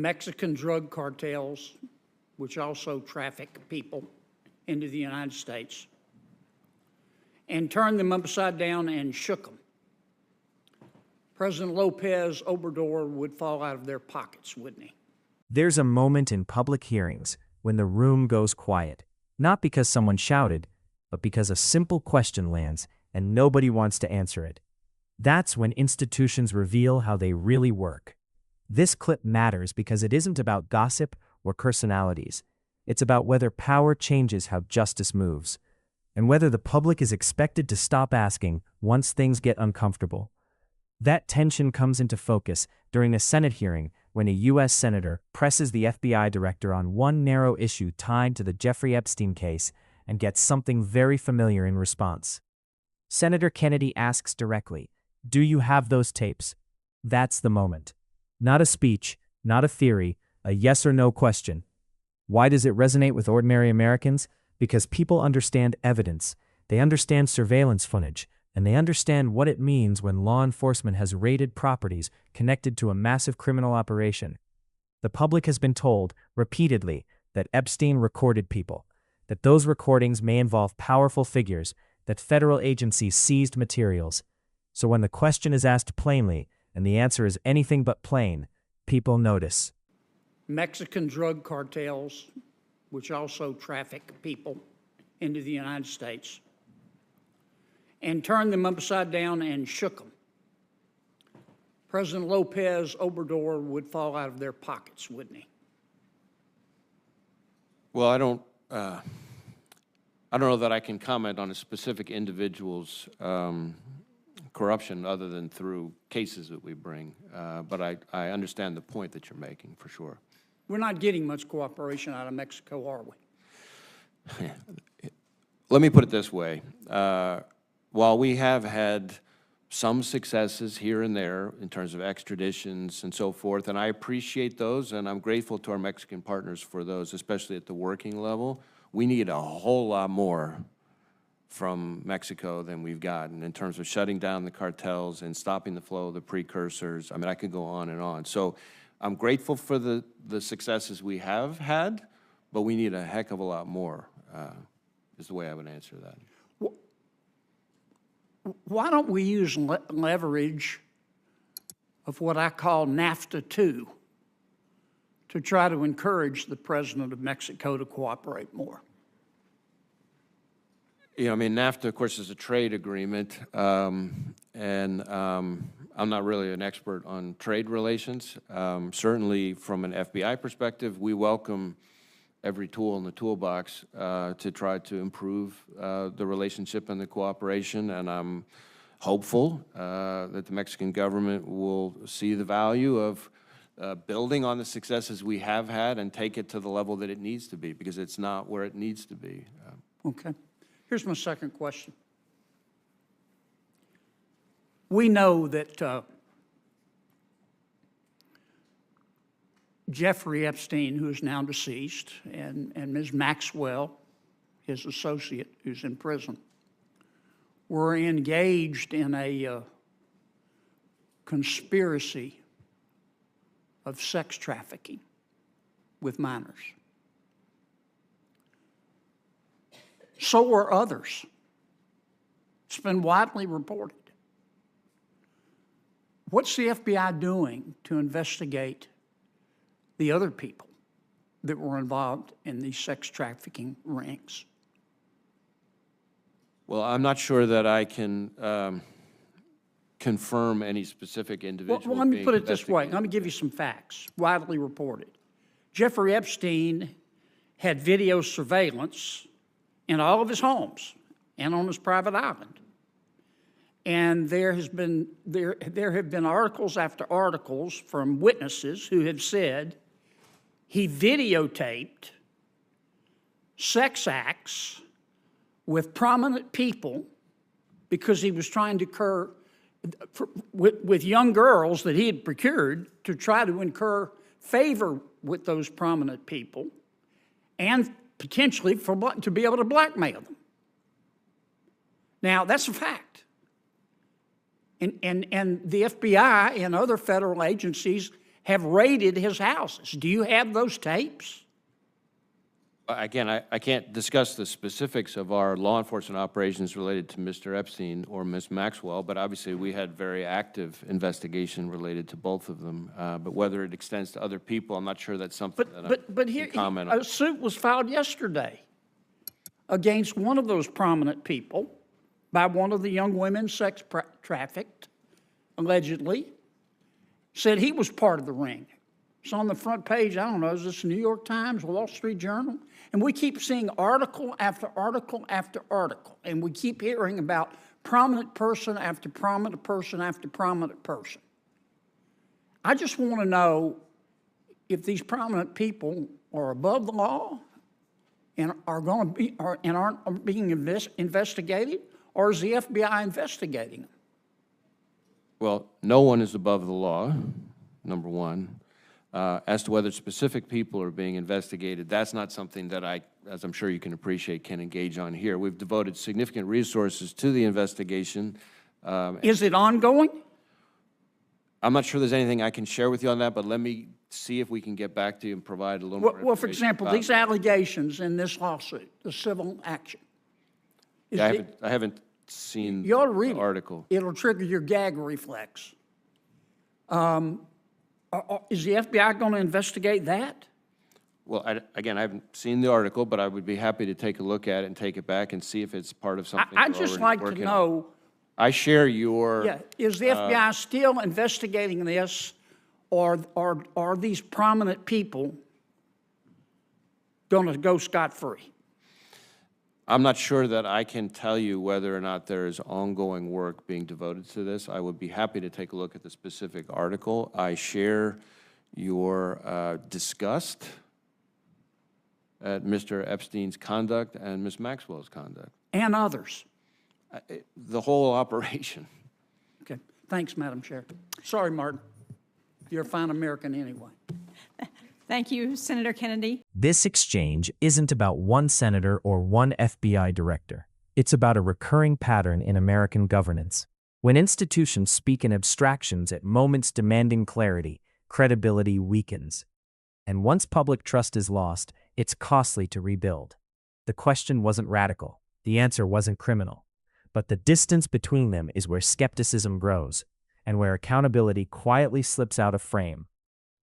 Mexican drug cartels, which also traffic people into the United States, and turned them upside down and shook them. President Lopez Obrador would fall out of their pockets, wouldn't he? There's a moment in public hearings when the room goes quiet, not because someone shouted, but because a simple question lands and nobody wants to answer it. That's when institutions reveal how they really work. This clip matters because it isn't about gossip or personalities. It's about whether power changes how justice moves, and whether the public is expected to stop asking once things get uncomfortable. That tension comes into focus during a Senate hearing when a U.S. senator presses the FBI director on one narrow issue tied to the Jeffrey Epstein case and gets something very familiar in response. Senator Kennedy asks directly, "Do you have those tapes?" That's the moment. Not a speech, not a theory, a yes or no question. Why does it resonate with ordinary Americans? Because people understand evidence, they understand surveillance footage, and they understand what it means when law enforcement has raided properties connected to a massive criminal operation. The public has been told, repeatedly, that Epstein recorded people, that those recordings may involve powerful figures, that federal agencies seized materials. So when the question is asked plainly, and the answer is anything but plain, people notice. Mexican drug cartels, which also traffic people into the United States, and turned them upside down and shook them. President Lopez Obrador would fall out of their pockets, wouldn't he? Well, I don't know that I can comment on a specific individual's corruption other than through cases that we bring, but I understand the point that you're making, for sure. We're not getting much cooperation out of Mexico, are we? Let me put it this way. While we have had some successes here and there in terms of extraditions and so forth, and I appreciate those, and I'm grateful to our Mexican partners for those, especially at the working level, we need a whole lot more from Mexico than we've gotten in terms of shutting down the cartels and stopping the flow of the precursors. I mean, I could go on and on. So I'm grateful for the successes we have had, but we need a heck of a lot more, is the way I would answer that. Why don't we use leverage of what I call NAFTA 2 to try to encourage the president of Mexico to cooperate more? Yeah, I mean, NAFTA, of course, is a trade agreement, and I'm not really an expert on trade relations. Certainly, from an FBI perspective, we welcome every tool in the toolbox to try to improve the relationship and the cooperation, and I'm hopeful that the Mexican government will see the value of building on the successes we have had and take it to the level that it needs to be, because it's not where it needs to be. Okay. Here's my second question. We know that Jeffrey Epstein, who is now deceased, and Ms. Maxwell, his associate, who's in prison, were engaged in a conspiracy of sex trafficking with minors. So were others. It's been widely reported. What's the FBI doing to investigate the other people that were involved in these sex trafficking rings? Well, I'm not sure that I can confirm any specific individual. Well, let me put it this way. Let me give you some facts, widely reported. Jeffrey Epstein had video surveillance in all of his homes and on his private island. And there have been articles after articles from witnesses who have said he videotaped sex acts with prominent people because he was trying to with young girls that he had procured to try to incur favor with those prominent people and potentially to be able to blackmail them. Now, that's a fact. And the FBI and other federal agencies have raided his houses. Do you have those tapes? Again, I can't discuss the specifics of our law enforcement operations related to Mr. Epstein or Ms. Maxwell, but obviously we had very active investigation related to both of them. But whether it extends to other people, I'm not sure that's something that I Here, can comment on. a suit was filed yesterday against one of those prominent people by one of the young women sex trafficked, allegedly, said he was part of the ring. It's on the front page, I don't know, is this New York Times, Wall Street Journal? And we keep seeing article after article after article, and we keep hearing about prominent person after prominent person after prominent person. I just want to know if these prominent people are above the law and are going to be, and aren't being investigated, or is the FBI investigating them? Well, no one is above the law, number one. As to whether specific people are being investigated, that's not something that I, as I'm sure you can appreciate, can engage on here. We've devoted significant resources to the investigation. Is it ongoing? I'm not sure there's anything I can share with you on that, but let me see if we can get back to you and provide a little more information. Well, for example, about these that. allegations in this lawsuit, the civil action. I haven't seen You ought to read the it. article. It'll trigger your gag reflex. Is the FBI going to investigate that? Well, again, I haven't seen the article, but I would be happy to take a look at it and take it back and see if it's part of something I'd we're just already like to working on. know, I share your. yeah, is the FBI still investigating this, or are these prominent people going to go scot-free? I'm not sure that I can tell you whether or not there is ongoing work being devoted to this. I would be happy to take a look at the specific article. I share your disgust at Mr. Epstein's conduct and Ms. Maxwell's conduct. And others. The whole operation. Okay, thanks, Madam Chair. Sorry, Martin. You're a fine American anyway. Thank you, Senator Kennedy. This exchange isn't about one senator or one FBI director. It's about a recurring pattern in American governance. When institutions speak in abstractions at moments demanding clarity, credibility weakens. And once public trust is lost, it's costly to rebuild. The question wasn't radical. The answer wasn't criminal. But the distance between them is where skepticism grows, and where accountability quietly slips out of frame.